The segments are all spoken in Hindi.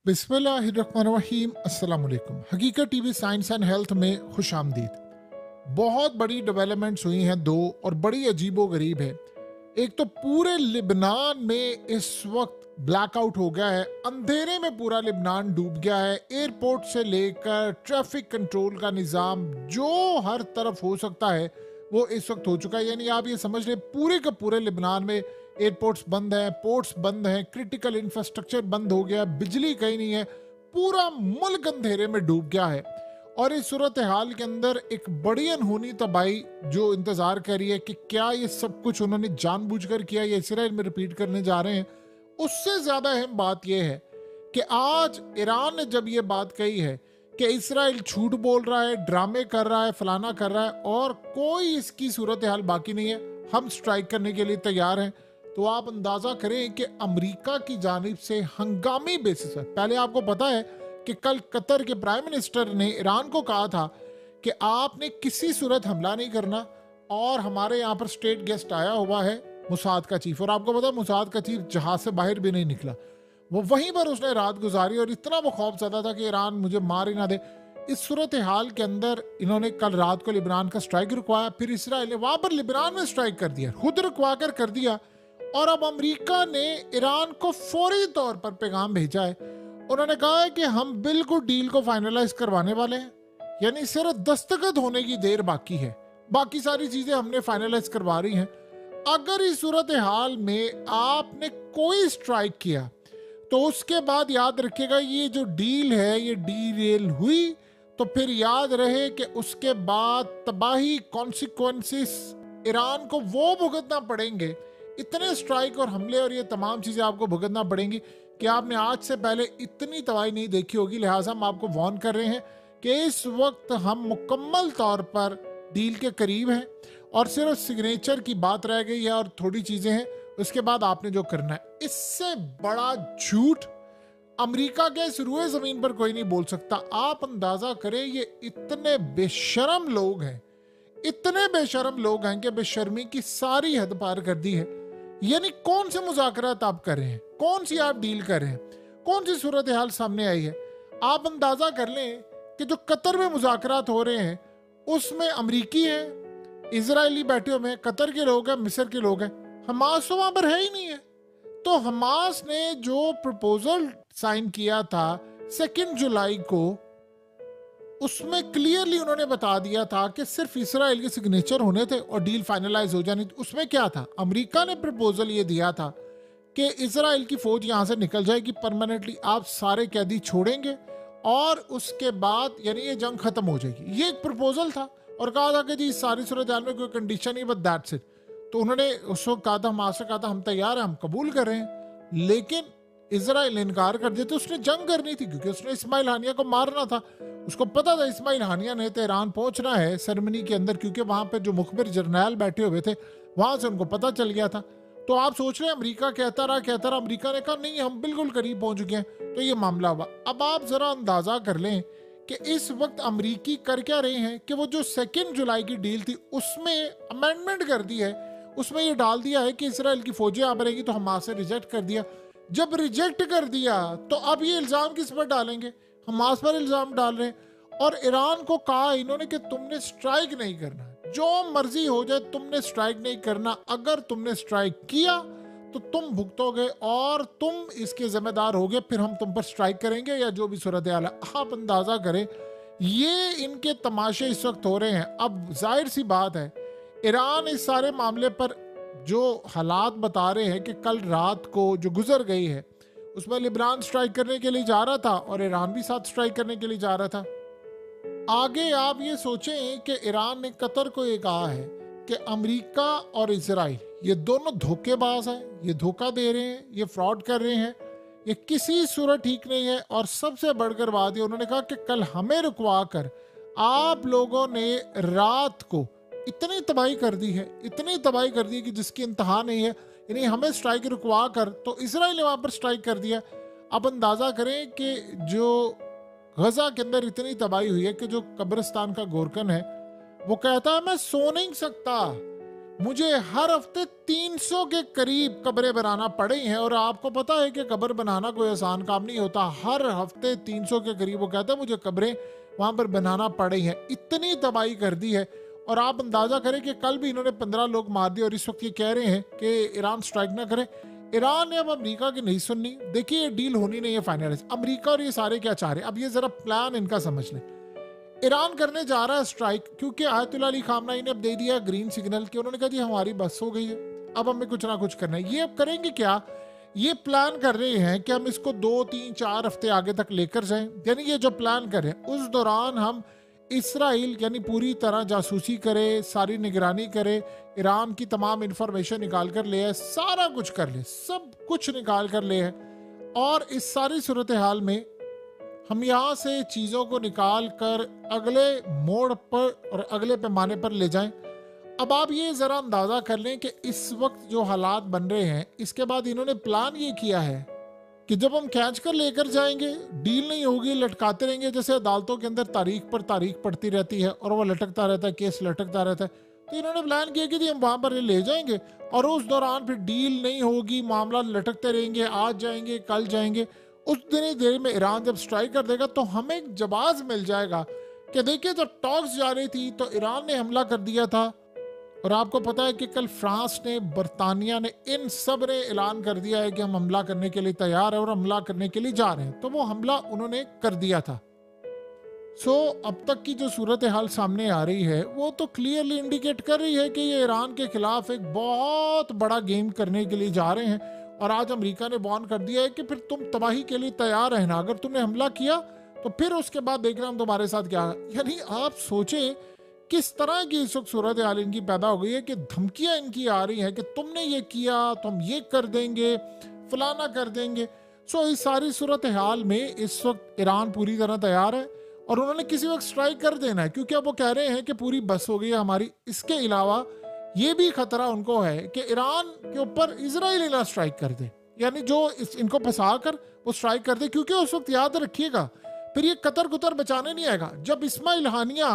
बिस्मिल्लाहिर्रहमानिर्रहीम। अस्सलाम वालेकुम। हकीकत टीवी साइंस एंड हेल्थ में खुश आमदीद। बहुत बड़ी डेवलपमेंट्स हुई हैं दो, और बड़ी अजीबो गरीब है। एक तो पूरे लिबनान में इस वक्त ब्लैकआउट हो गया है, अंधेरे में पूरा लिबनान डूब गया है। एयरपोर्ट से लेकर ट्रैफिक कंट्रोल का निज़ाम जो हर तरफ हो सकता है वो इस वक्त हो चुका है। यानी आप ये समझ लें पूरे का पूरे लिबनान में एयरपोर्ट्स बंद हैं, पोर्ट्स बंद हैं, क्रिटिकल इंफ्रास्ट्रक्चर बंद हो गया, बिजली कहीं नहीं है, पूरा मुल्क अंधेरे में डूब गया है। और इस सूरत हाल के अंदर एक बड़ी अनहोनी तबाही जो इंतजार कर रही है कि क्या ये सब कुछ उन्होंने जानबूझकर किया या इसराइल में रिपीट करने जा रहे हैं। उससे ज्यादा अहम बात यह है कि आज ईरान ने जब ये बात कही है कि इसराइल झूठ बोल रहा है, ड्रामे कर रहा है, फलाना कर रहा है और कोई इसकी सूरत हाल बाकी नहीं है, हम स्ट्राइक करने के लिए तैयार हैं, तो आप अंदाजा करें कि अमेरिका की जानिब से हंगामी बेसिस पर, पहले आपको पता है कि कल कतर के प्राइम मिनिस्टर ने ईरान को कहा था कि आपने किसी सूरत हमला नहीं करना, और हमारे यहाँ पर स्टेट गेस्ट आया हुआ है मुसाद का चीफ, और आपको पता है मुसाद का चीफ जहाज से बाहर भी नहीं निकला, वो वहीं पर उसने रात गुजारी, और इतना वो खौफजदा था कि ईरान मुझे मार ही ना दे। इस सूरत हाल के अंदर इन्होंने कल रात को लिबनान का स्ट्राइक रुकवाया, फिर इसराइल ने वहां पर लिबनान में स्ट्राइक कर दिया, खुद रुकवा कर दिया। और अब अमेरिका ने ईरान को फौरी तौर पर पैगाम भेजा है। उन्होंने कहा है कि हम बिल्कुल डील को फाइनलाइज करवाने वाले हैं, यानी सिर्फ दस्तखत होने की देर बाकी है, बाकी सारी चीजें हमने फाइनलाइज करवा रही हैं। अगर इस सूरत हाल में आपने कोई स्ट्राइक किया तो उसके बाद याद रखिएगा ये जो डील है ये डीरेल हुई, तो फिर याद रहे कि उसके बाद तबाही कॉन्सिक्वेंसेस ईरान को वो भुगतना पड़ेंगे। इतने स्ट्राइक और हमले और ये तमाम चीजें आपको भुगतना पड़ेंगी कि आपने आज से पहले इतनी तबाही नहीं देखी होगी। लिहाजा हम आपको वार्न कर रहे हैं कि इस वक्त हम मुकम्मल तौर पर डील के करीब हैं, और सिर्फ सिग्नेचर की बात रह गई है और थोड़ी चीजें हैं, उसके बाद आपने जो करना है। इससे बड़ा झूठ अमेरिका के इस रुए जमीन पर कोई नहीं बोल सकता। आप अंदाजा करें ये इतने बेशरम लोग हैं, इतने बेशरम लोग हैं कि बेशर्मी की सारी हद पार कर दी है। यानी कौन से मुज़ाकरात आप कर रहे हैं, कौन सी आप डील कर रहे हैं, कौन सी सूरत हाल सामने आई है। आप अंदाजा कर लें कि जो कतर में मुज़ाकरात हो रहे हैं उसमें अमरीकी हैं, इजरायली बैठे हुए हैं, कतर के लोग हैं, मिस्र के लोग हैं, हमास तो वहां पर है ही नहीं है। तो हमास ने जो प्रपोजल साइन किया था 2 जुलाई को, उसमें क्लियरली उन्होंने बता दिया था कि सिर्फ इसराइल के सिग्नेचर होने थे और डील फाइनलाइज हो जानी थी। उसमें क्या था, अमेरिका ने प्रपोजल ये दिया था कि इसराइल की फौज यहां से निकल जाएगी परमानेंटली, आप सारे कैदी छोड़ेंगे और उसके बाद यानी ये जंग खत्म हो जाएगी, ये एक प्रपोजल था। और कहा था कि जी इस सारी सूरत हाल में कोई कंडीशन नहीं, बट दैट्स इट। तो उन्होंने उस वक्त कहा था, हमारे से कहा था हम तैयार हैं, हम कबूल कर रहे हैं, लेकिन इसराइल ने इनकार कर दिया। तो उसने जंग करनी थी क्योंकि उसने इस्माइल हानिया को मारना था। उसको पता था इस्माइल हानिया ने तेहरान पहुंचना है सेरेमनी के अंदर, क्योंकि वहां पे जो मुखबिर जर्नैल बैठे हुए थे वहां से उनको पता चल गया था। तो आप सोच रहे हैं अमेरिका कहता रहा, अमेरिका ने कहा नहीं हम बिल्कुल करीब पहुंच चुके हैं, तो ये मामला हुआ। अब आप जरा अंदाजा कर लें कि इस वक्त अमरीकी कर क्या रहे हैं कि वो जो 2 जुलाई की डील थी उसमें अमेंडमेंट कर दी है, उसमें ये डाल दिया है कि इसराइल की फौजें आ रहेगी, तो हमास से रिजेक्ट कर दिया। जब रिजेक्ट कर दिया तो अब ये इल्जाम किस पर डालेंगे, हमास पर इल्जाम डाल रहे हैं। और ईरान को कहा इन्होंने कि तुमने स्ट्राइक नहीं करना, जो मर्जी हो जाए तुमने स्ट्राइक नहीं करना, अगर तुमने स्ट्राइक किया तो तुम भुगतोगे और तुम इसके जिम्मेदार होगे, फिर हम तुम पर स्ट्राइक करेंगे या जो भी सूरत हाल है। आप अंदाजा करें ये इनके तमाशे इस वक्त हो रहे हैं। अब जाहिर सी बात है ईरान इस सारे मामले पर जो हालात बता रहे हैं कि कल रात को जो गुजर गई है उसमें लिबनान स्ट्राइक करने के लिए जा रहा था और ईरान भी साथ स्ट्राइक करने के लिए जा रहा था। आगे आप ये सोचें कि ईरान ने कतर को ये कहा है कि अमेरिका और इजराइल ये दोनों धोखेबाज हैं, ये धोखा दे रहे हैं, ये फ्रॉड कर रहे हैं, ये किसी सूरत ठीक नहीं है। और सबसे बढ़कर बात ये उन्होंने कहा कि कल हमें रुकवा कर आप लोगों ने रात को इतनी तबाही कर दी है, इतनी तबाही कर दी है कि जिसकी इंतहा नहीं है। यानी हमें स्ट्राइक रुकवा कर तो इसराइल ने वहां पर स्ट्राइक कर दिया। अब अंदाजा करें कि जो गजा के अंदर इतनी तबाही हुई है कि जो कब्रिस्तान का गोरकन है वो कहता है मैं सो नहीं सकता, मुझे हर हफ्ते 300 के करीब कब्रें बनाना पड़ी हैं, और आपको पता है कि कब्र बनाना कोई आसान काम नहीं होता। हर हफ्ते 300 के करीब वो कहते हैं मुझे कब्रें वहां पर बनाना पड़ी हैं। इतनी तबाही कर दी है। और आप अंदाजा करें कि कल भी इन्होंने 15 लोग मार दिए, और इस वक्त ये कह रहे हैं कि ईरान स्ट्राइक ना करे। ईरान ने अब अमेरिका की नहीं सुननी। देखिए ये डील होनी नहीं है फाइनलाइज। अमेरिका और ये सारे क्या चाह रहे हैं, अब ये जरा प्लान इनका समझ लें। ईरान करने जा रहा है स्ट्राइक, क्योंकि आयतुल्लाह अली खामनाई ने अब दे दिया ग्रीन सिग्नल कि उन्होंने कहा जी हमारी बस हो गई है, अब हमें कुछ ना कुछ करना है। ये अब करेंगे क्या, ये प्लान कर रहे हैं कि हम इसको 2 3 4 हफ्ते आगे तक लेकर जाएं। यानी ये जो प्लान कर रहे हैं उस दौरान हम इसराइल यानी पूरी तरह जासूसी करे, सारी निगरानी करे, ईरान की तमाम इंफॉर्मेशन निकाल कर ले आए, सारा कुछ कर ले, सब कुछ निकाल कर ले आए। और इस सारी सूरत हाल में हम यहाँ से चीज़ों को निकाल कर अगले मोड़ पर और अगले पैमाने पर ले जाएं। अब आप ये ज़रा अंदाज़ा कर लें कि इस वक्त जो हालात बन रहे हैं, इसके बाद इन्होंने प्लान ये किया है कि जब हम खींच कर लेकर जाएंगे, डील नहीं होगी, लटकाते रहेंगे। जैसे अदालतों के अंदर तारीख पर तारीख पड़ती रहती है और वो लटकता रहता है, केस लटकता रहता है। तो इन्होंने प्लान किया कि जी हम वहाँ पर ले जाएंगे, और उस दौरान फिर डील नहीं होगी, मामला लटकते रहेंगे, आज जाएंगे कल जाएंगे। उस दिन ही देर में ईरान जब स्ट्राइक कर देगा तो हमें एक जवाब मिल जाएगा कि देखिए जब टॉक्स जा रही थी तो ईरान ने हमला कर दिया था। और आपको पता है कि कल फ्रांस ने, बरतानिया ने, इन सब ने ऐलान कर दिया है कि हम हमला करने के लिए तैयार है और हमला करने के लिए जा रहे हैं। तो वो हमला उन्होंने कर दिया था। अब तक की जो सूरत हाल सामने आ रही है वो तो क्लियरली इंडिकेट कर रही है कि ये ईरान के खिलाफ एक बहुत बड़ा गेम करने के लिए जा रहे हैं। और आज अमेरिका ने वार्न कर दिया है कि फिर तुम तबाही के लिए तैयार रहना, अगर तुमने हमला किया तो फिर उसके बाद देखना हम तुम्हारे साथ क्या है। यानी आप सोचें किस तरह की इस वक्त सूरत हाल इनकी पैदा हो गई है कि धमकियां इनकी आ रही हैं कि तुमने ये किया तो हम ये कर देंगे, फलाना कर देंगे। इस सारी सूरत हाल में इस वक्त ईरान पूरी तरह तैयार है और उन्होंने किसी वक्त स्ट्राइक कर देना है, क्योंकि अब वो कह रहे हैं कि पूरी बस हो गई है हमारी। इसके अलावा ये भी खतरा उनको है कि ईरान के ऊपर इजराइल ना स्ट्राइक कर दे, यानी जो इनको फंसा कर वो स्ट्राइक कर दे। क्योंकि उस वक्त याद रखिएगा फिर ये कतर कुतर बचाने नहीं आएगा। जब इस्माइल हानिया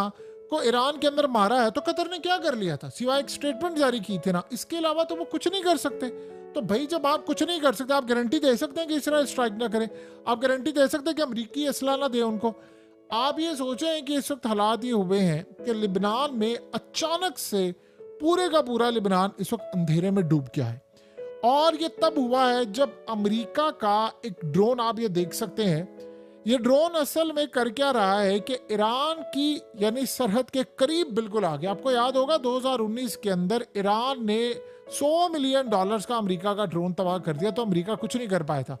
को ईरान के अंदर मारा है तो कतर ने क्या कर लिया था, सिवाय एक स्टेटमेंट जारी की थी ना, इसके अलावा तो वो कुछ नहीं कर सकते। तो भाई जब आप कुछ नहीं कर सकते, आप गारंटी दे सकते हैं कि इजराइल स्ट्राइक ना करे, आप गारंटी दे सकते हैं कि अमेरिकी असला ना दे उनको। आप ये सोचें कि इस वक्त हालात ये हुए हैं कि लिबनान में अचानक से पूरे का पूरा लिबनान इस वक्त अंधेरे में डूब गया है। और ये तब हुआ है जब अमेरिका का एक ड्रोन, आप ये देख सकते हैं, ये ड्रोन असल में कर क्या रहा है कि ईरान की यानी सरहद के करीब बिल्कुल आ गया। आपको याद होगा 2019 के अंदर ईरान ने $100 मिलियन का अमेरिका का ड्रोन तबाह कर दिया, तो अमेरिका कुछ नहीं कर पाया था।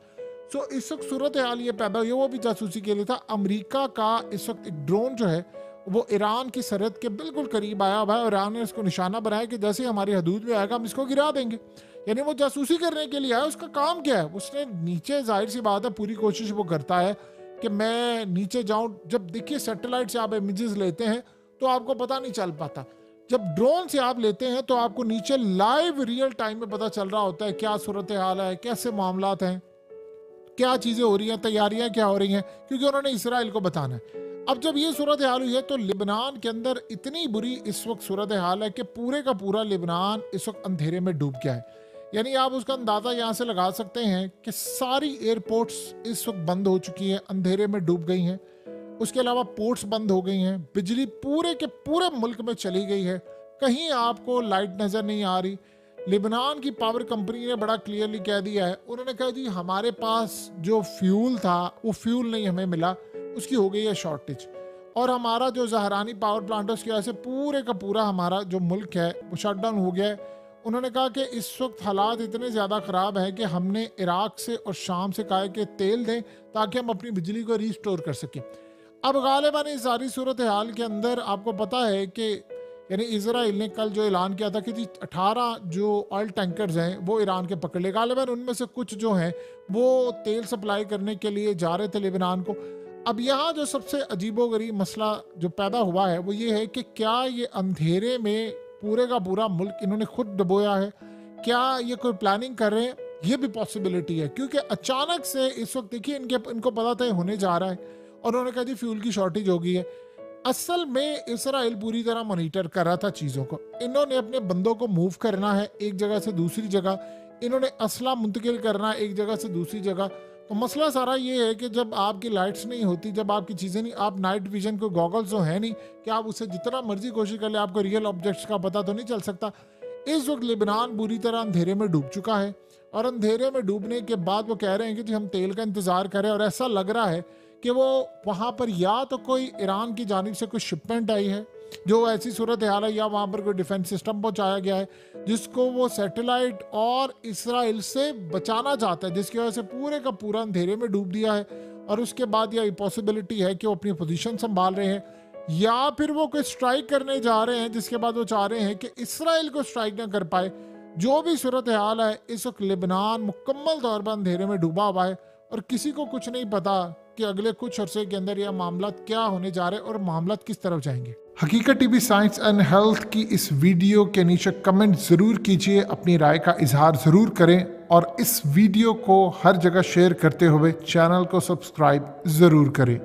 इस वक्त सूरत हाल ये पैदा हुई, वो भी जासूसी के लिए था। अमेरिका का इस वक्त एक ड्रोन जो है वो ईरान की सरहद के बिल्कुल करीब आया हुआ है और ईरान ने इसको निशाना बनाया कि जैसे हमारी हदूद में आएगा हम इसको गिरा देंगे। यानी वो जासूसी करने के लिए आया। उसका काम क्या है, उसने नीचे, जाहिर सी बात है पूरी कोशिश वो करता है कि मैं नीचे जाऊं। जब देखिए सैटेलाइट से आप इमेजेस लेते हैं तो आपको पता नहीं चल पाता, जब ड्रोन से आप लेते हैं तो आपको नीचे लाइव रियल टाइम में पता चल रहा होता है क्या सूरत हाल है, कैसे मामलात हैं, क्या चीजें हो रही हैं, तैयारियां क्या हो रही हैं, क्योंकि उन्होंने इसराइल को बताना है। अब जब ये सूरत हाल हुई है तो लिबनान के अंदर इतनी बुरी इस वक्त सूरत हाल है कि पूरे का पूरा लिबनान इस वक्त अंधेरे में डूब गया है। यानी आप उसका अंदाजा यहाँ से लगा सकते हैं कि सारी एयरपोर्ट्स इस वक्त बंद हो चुकी हैं, अंधेरे में डूब गई हैं। उसके अलावा पोर्ट्स बंद हो गई हैं, बिजली पूरे के पूरे मुल्क में चली गई है, कहीं आपको लाइट नजर नहीं आ रही। लिबनान की पावर कंपनी ने बड़ा क्लियरली कह दिया है, उन्होंने कहा जी हमारे पास जो फ्यूल था वो फ्यूल नहीं हमें मिला, उसकी हो गई है शॉर्टेज। और हमारा जो जहरानी पावर प्लांट है उसकी वजह से पूरे का पूरा हमारा जो मुल्क है वो शटडाउन हो गया है। उन्होंने कहा कि इस वक्त हालात इतने ज़्यादा ख़राब हैं कि हमने इराक से और शाम से कहा कि तेल दें ताकि हम अपनी बिजली को रीस्टोर कर सकें। अब गालिबन इस सारी सूरत हाल के अंदर आपको पता है कि यानी इजराइल ने कल जो ऐलान किया था कि जी 18 जो ऑयल टैंकर्स हैं वो ईरान के पकड़ ले। गालिबन उनमें से कुछ जो हैं वो तेल सप्लाई करने के लिए जा रहे थे लिबनान को। अब यहाँ जो सबसे अजीबोगरीब मसला जो पैदा हुआ है वो ये है कि क्या ये अंधेरे में पूरे का पूरा मुल्क इन्होंने खुद डुबोया है, क्या ये कोई प्लानिंग कर रहे हैं, ये भी पॉसिबिलिटी है। क्योंकि अचानक से इस वक्त देखिए इनको पता था होने जा रहा है और उन्होंने कहा जी फ्यूल की शॉर्टेज हो गई है। असल में इसराइल पूरी तरह मॉनिटर कर रहा था चीज़ों को। इन्होंने अपने बंदों को मूव करना है एक जगह से दूसरी जगह, इन्होंने असला मुंतकिल करना है एक जगह से दूसरी जगह। तो मसला सारा ये है कि जब आपकी लाइट्स नहीं होती, जब आपकी चीज़ें नहीं, आप नाइट विजन को गॉगल्स तो है नहीं कि आप उससे जितना मर्जी कोशिश कर ले आपको रियल ऑब्जेक्ट्स का पता तो नहीं चल सकता। इस वक्त लेबनान बुरी तरह अंधेरे में डूब चुका है और अंधेरे में डूबने के बाद वो कह रहे हैं कि जी हम तेल का इंतज़ार करें, और ऐसा लग रहा है कि वो वहाँ पर या तो कोई ईरान की जानिब से कोई शिपमेंट आई है जो ऐसी सूरत हाल है, या वहाँ पर कोई डिफेंस सिस्टम पहुँचाया गया है जिसको वो सैटेलाइट और इसराइल से बचाना चाहता है, जिसकी वजह से पूरे का पूरा अंधेरे में डूब दिया है। और उसके बाद यह पॉसिबिलिटी है कि वो अपनी पोजीशन संभाल रहे हैं, या फिर वो कोई स्ट्राइक करने जा रहे हैं जिसके बाद वो चाह रहे हैं कि इसराइल को स्ट्राइक ना कर पाए। जो भी सूरत हाल है, इस वक्त लेबनान मुकम्मल तौर पर अंधेरे में डूबा हुआ है और किसी को कुछ नहीं पता कि अगले कुछ अरसे के अंदर यह मामला क्या होने जा रहे हैं और मामला किस तरफ जाएंगे। हकीकत टीवी साइंस एंड हेल्थ की इस वीडियो के नीचे कमेंट ज़रूर कीजिए, अपनी राय का इजहार ज़रूर करें और इस वीडियो को हर जगह शेयर करते हुए चैनल को सब्सक्राइब ज़रूर करें।